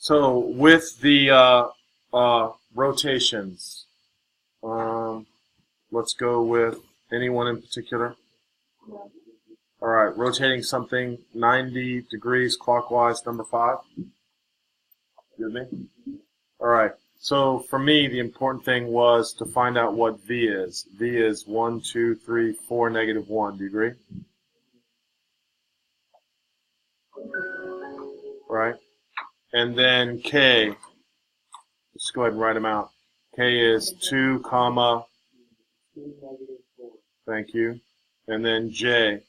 So with the rotations, let's go with anyone in particular. All right, rotating something 90 degrees clockwise, number 5. You with me? All right. So for me, the important thing was to find out what V is. V is 1, 2, 3, 4, negative 1. Do you agree? Right. And then K, let's go ahead and write them out. K is 2, comma, thank you. And then J.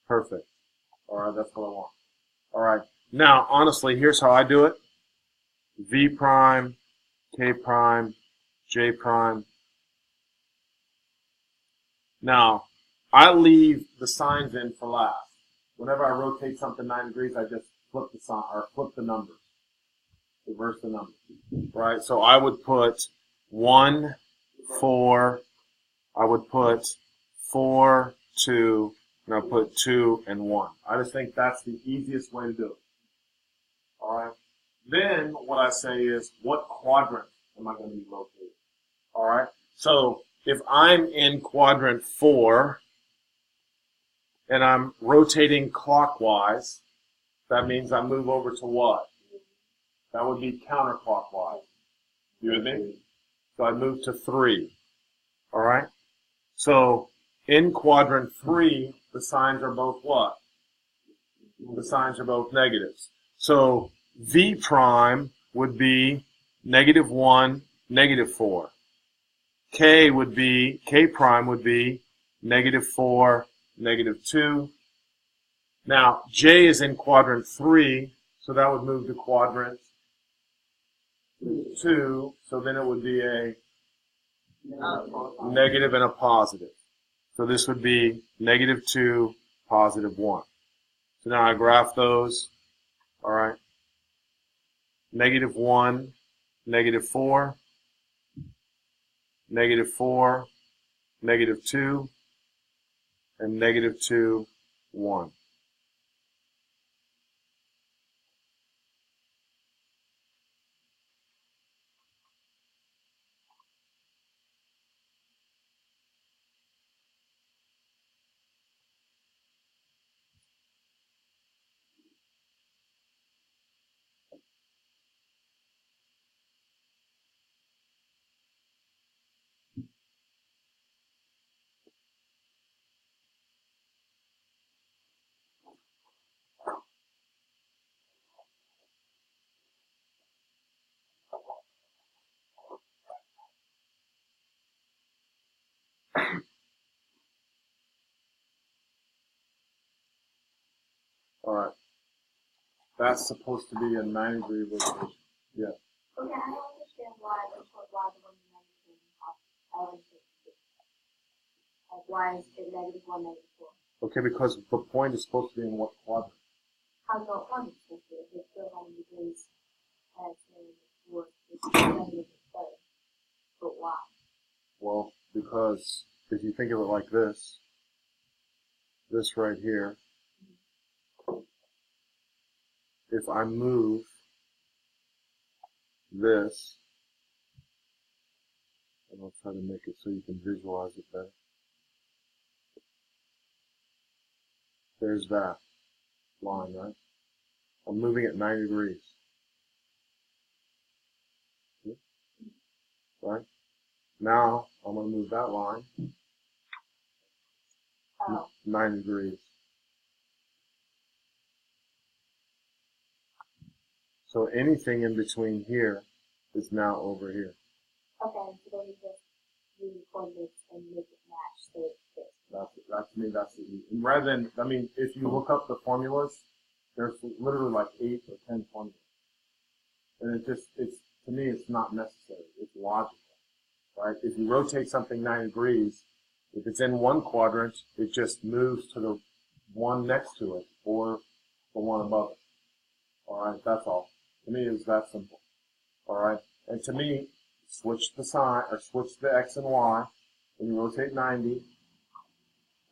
Perfect. All right, that's what I want. All right. Now, honestly, here's how I do it. V prime, K prime, J prime. Now, I leave the signs in for last. Whenever I rotate something 9 degrees, I just flip the sign or flip the numbers. Reverse the numbers. Right? So I would put 1, 4, I would put 4, 2, and I'll put 2 and 1. I just think that's the easiest way to do it. All right? Then what I say is, what quadrant am I going to be located? All right? So if I'm in quadrant 4 and I'm rotating clockwise, that means I move over to what? That would be counterclockwise. You with me? So I move to 3. All right? So in quadrant 3, the signs are both what? The signs are both negatives. So V prime would be negative 1, negative 4. K prime would be negative 4, negative 2. Now, J is in quadrant 3, so that would move to quadrant 2, so then it would be a negative and a positive. So this would be negative 2, positive 1. So now I graph those. All right. Negative 1, negative 4, negative 4, negative 2, and negative 2, 1. All right. That's supposed to be a 90-degree rotation. Yeah. Okay, I don't understand why the one negative like why is it negative 1, negative 4? Okay, because the point is supposed to be in what quadrant? How do you know what is supposed to be? If it's still 90 degrees as negative 4, it's negative 3. But why? Well, because if you think of it like this right here, if I move this, and I'll try to make it so you can visualize it better. There's that line, right? I'm moving at 90 degrees. Right? Now, I'm going to move that line 90 degrees. So anything in between here is now over here. Okay, so then you just do the coordinates and make it match so it fits. That's the easy. And rather than, I mean, if you look up the formulas, there's literally like 8 or 10 formulas. And to me, it's not necessary. It's logical, right? If you rotate something 90 degrees, if it's in one quadrant, it just moves to the one next to it or the one above it. All right, that's all. To me, it's that simple. All right, and to me, switch the sign or switch the X and Y when you rotate 90,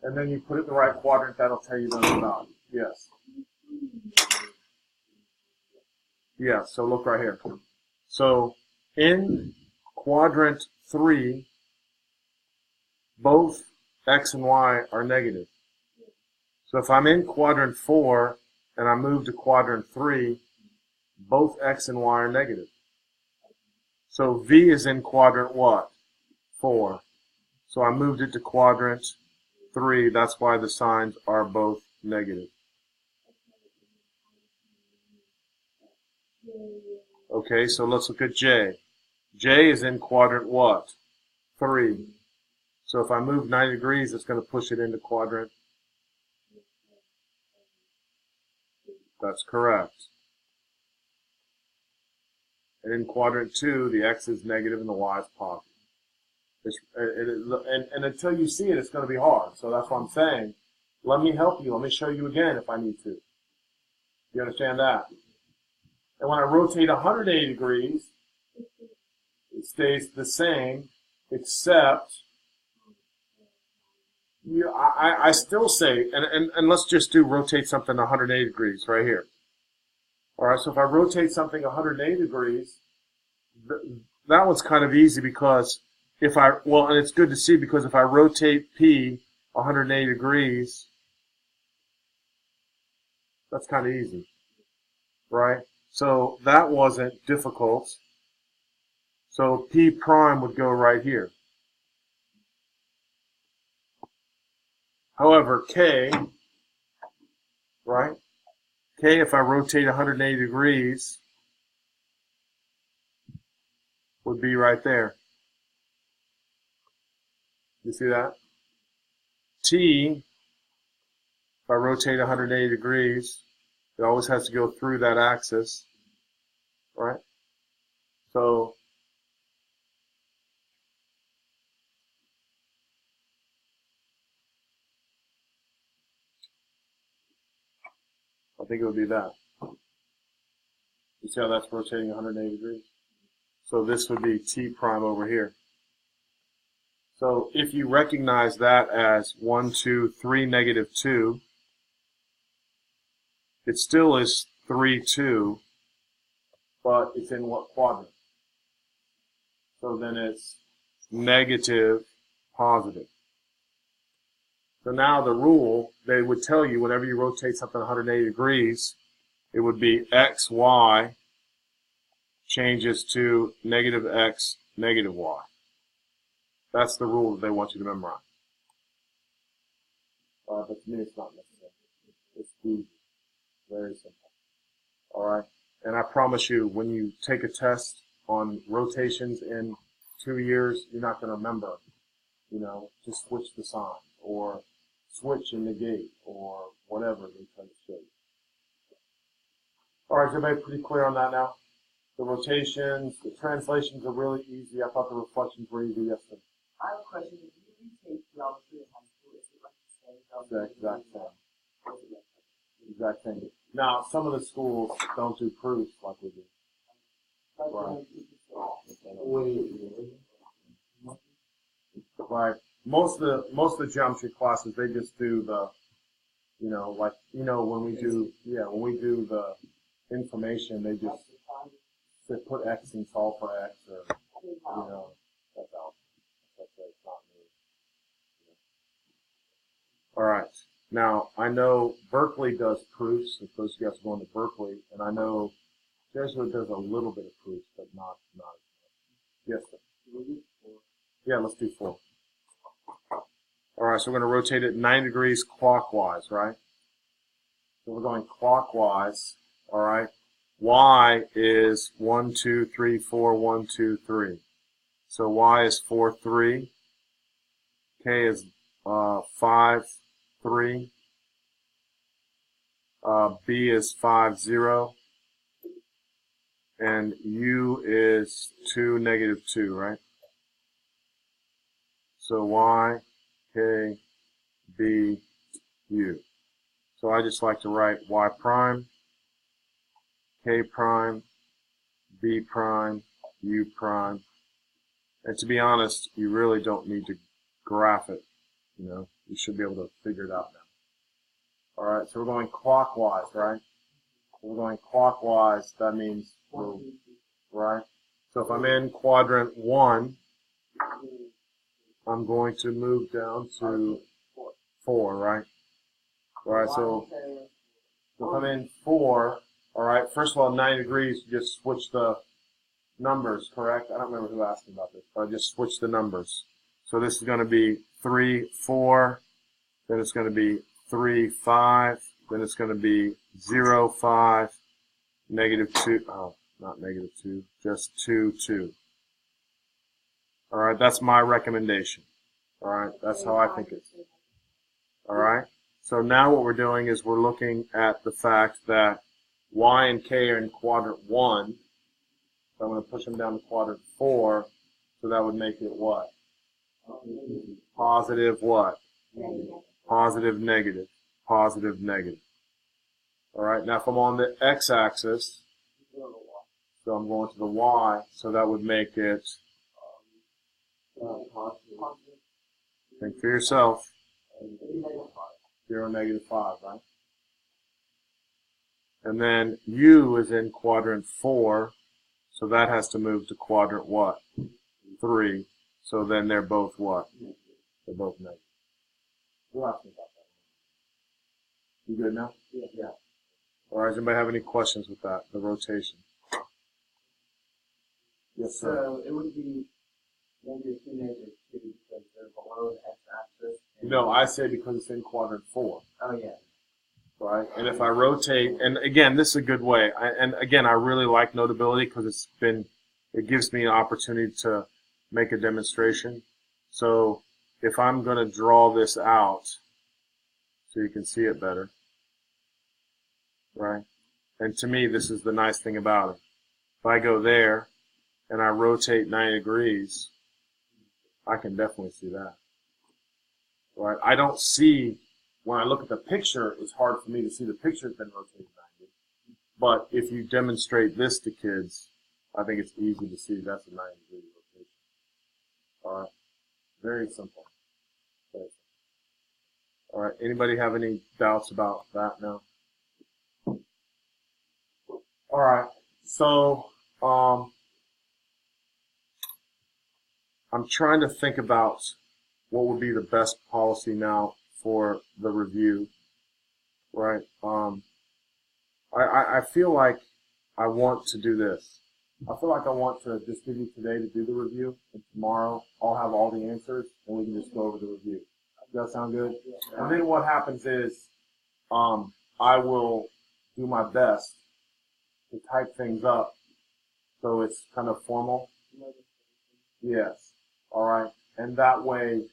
and then you put it in the right quadrant. That'll tell you the value. Yes. Yeah, so look right here. So in quadrant 3, both x and y are negative. So if I'm in quadrant 4 and I move to quadrant 3, both x and y are negative. So v is in quadrant what? 4. So I moved it to quadrant 3. That's why the signs are both negative. Okay, so let's look at J. J is in quadrant what? 3. So if I move 90 degrees, it's going to push it into quadrant. That's correct. And in quadrant 2, the x is negative and the y is positive. And until you see it, it's going to be hard. So that's what I'm saying. Let me help you. Let me show you again if I need to. You understand that? And when I rotate 180 degrees, it stays the same, except I still say, and let's just do rotate something 180 degrees right here. All right, so if I rotate something 180 degrees, that one's kind of easy because and it's good to see because if I rotate P 180 degrees, that's kind of easy, right? So that wasn't difficult. So P prime would go right here. However, K, right? K, if I rotate 180 degrees, would be right there. You see that? T, if I rotate 180 degrees, it always has to go through that axis, right? So I think it would be that. You see how that's rotating 180 degrees? So this would be T prime over here. So if you recognize that as 1, 2, 3, negative 2, it still is 3, 2, but it's in what quadrant? So then it's negative, positive. So now the rule, they would tell you whenever you rotate something 180 degrees, it would be x, y changes to negative x, negative y. That's the rule that they want you to memorize. But to me, it's not necessary. It's easy. Very simple. All right? And I promise you, when you take a test on rotations in 2 years, you're not going to remember, to switch the sign or switch and negate or whatever they try to show you. All right, is everybody pretty clear on that now? The rotations, the translations are really easy. I thought the reflections were easy yesterday. I have a question. If you retake geometry in high school, is it like the same? The exact same. Exact same. Now, some of the schools don't do proofs like we do. Right. Right. Most of the geometry classes, they just do the, when we do the information, they put X and solve for X, or that's out. That's not new. All right. Now I know Berkeley does proofs. Of course, you guys are going to Berkeley, and I know Jesuit does a little bit of proofs, but not as much. Yes, sir. Yeah, let's do 4. All right, so we're going to rotate it 9 degrees clockwise, right? So we're going clockwise, all right? Y is 1, 2, 3, 4, 1, 2, 3. So Y is 4, 3. K is 5, 3. B is 5, 0. And U is 2, negative 2, right? So Y, K, B, U. So I just like to write Y prime, K prime, B prime, U prime. And to be honest, you really don't need to graph it. You should be able to figure it out now. All right, so we're going clockwise, right? We're going clockwise. That means move, right? So if I'm in quadrant 1, I'm going to move down to 4, right? All right, so if I'm in 4, all right, first of all, 90 degrees, you just switch the numbers, correct? I don't remember who asked me about this, but I just switched the numbers. So this is going to be 3, 4, then it's going to be 3, 5, then it's going to be 0, 5, negative 2, oh, not negative 2, just 2, 2. All right, that's my recommendation. All right, that's how I think it. All right, so now what we're doing is we're looking at the fact that Y and K are in quadrant 1. So I'm going to push them down to quadrant 4, so that would make it what? Positive what? Positive, negative. Positive, negative. All right, now if I'm on the x-axis, so I'm going to the y, so that would make it, think for yourself, 0, negative 5, right? And then u is in quadrant 4, so that has to move to quadrant what? 3. So then they're both what? They're both negative. Who asked me about that? You good now? Yeah. All right, does anybody have any questions with that, the rotation? Yes, sir. So it would be negative 2, negative 2 because they're below the x-axis. No, I say because it's in quadrant 4. Oh, yeah. Right? And if I rotate, and again, this is a good way. And again, I really like Notability because it gives me an opportunity to make a demonstration. So if I'm going to draw this out so you can see it better, right? And to me, this is the nice thing about it. If I go there and I rotate 90 degrees, I can definitely see that. Right? I don't see, when I look at the picture, it's hard for me to see the picture has been rotated 90. But if you demonstrate this to kids, I think it's easy to see that's a 90 degree rotation. All right? Very simple. Very simple. All right. Anybody have any doubts about that now? All right. So, I'm trying to think about what would be the best policy now for the review, right? I feel like I want to do this. I feel like I want to just give you today to do the review, and tomorrow I'll have all the answers, and we can just go over the review. Does that sound good? And then what happens is I will do my best to type things up so it's kind of formal. Yes. All right. And that way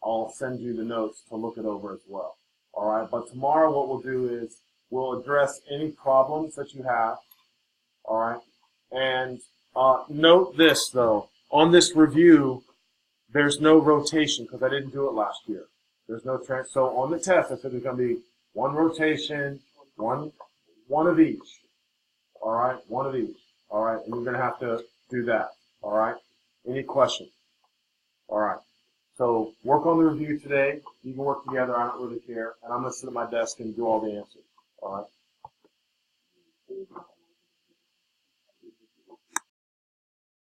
I'll send you the notes to look it over as well. All right. But tomorrow what we'll do is we'll address any problems that you have. All right. And note this, though. On this review, there's no rotation because I didn't do it last year. There's no so on the test, I said there's going to be one rotation, one of each. All right. One of each. All right. And you're going to have to do that. All right. Any questions? All right. So work on the review today. You can work together. I don't really care. And I'm going to sit at my desk and do all the answers. All right.